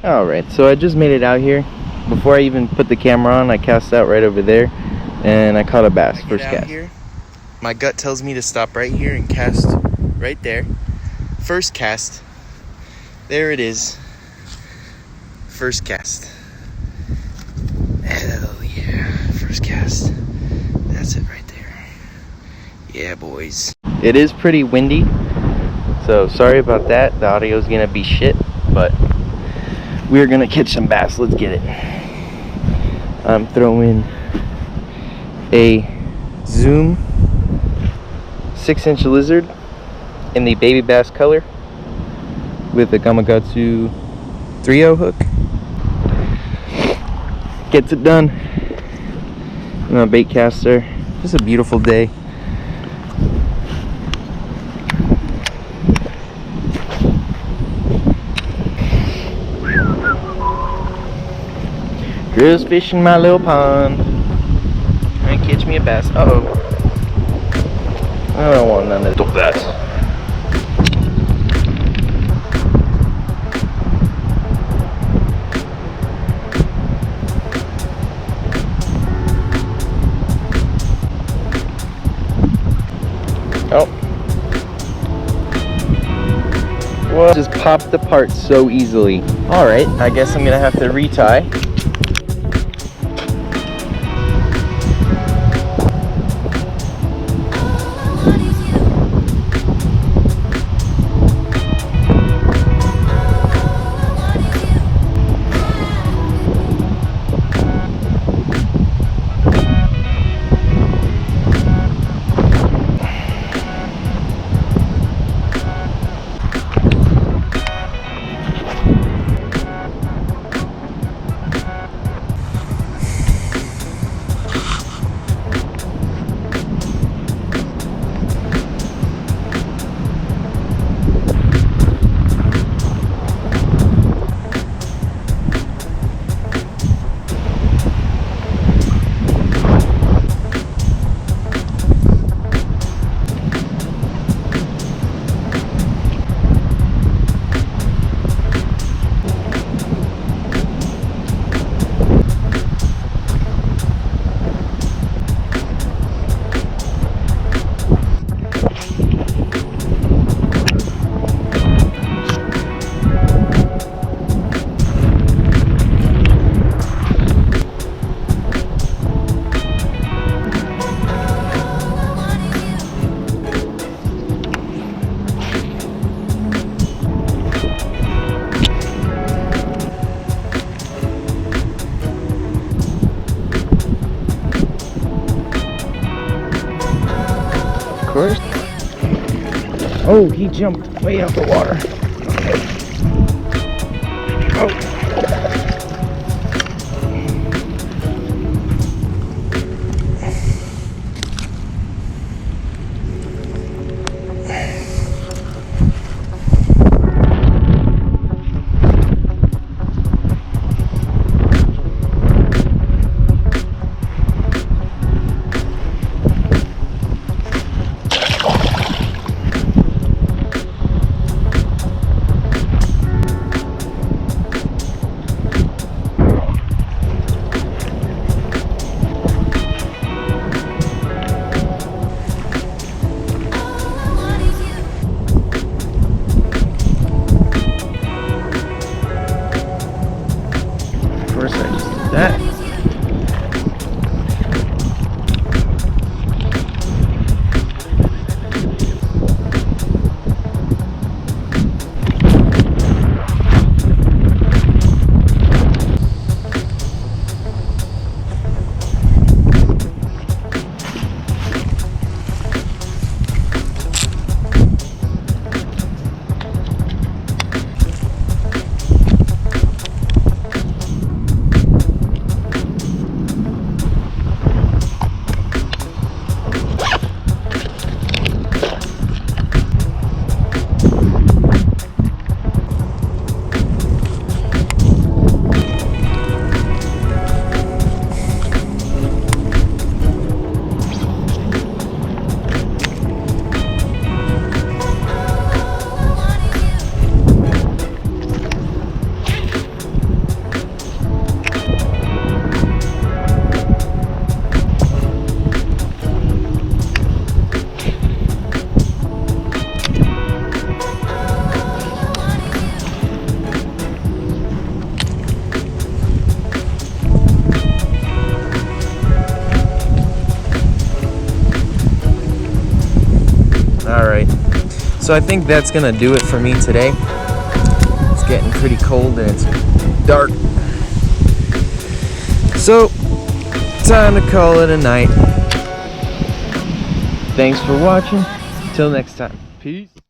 Alright, so I just made it out here. Before I even put the camera on, I cast out right over there, and I caught a bass, first cast. Here, my gut tells me to stop right here and cast right there. First cast. There it is. First cast. Hell yeah, first cast. That's it right there. Yeah, boys. It is pretty windy, so sorry about that. The audio's gonna be shit, but we're gonna catch some bass. Let's get it. I'm throwing a Zoom 6-inch lizard in the baby bass color with a Gamakatsu 3.0 hook. Gets it done. I'm a bait caster. Just a beautiful day. Just fishing my little pond. And catch me a bass. Uh-oh. I don't want none of that. Oh. Well, just popped apart so easily. Alright, I guess I'm gonna have to retie. Course. Oh, he jumped way out the water. Oh. First I just did that. Alright, so I think that's gonna do it for me today. It's getting pretty cold and it's dark. So, time to call it a night. Thanks for watching. Till next time. Peace.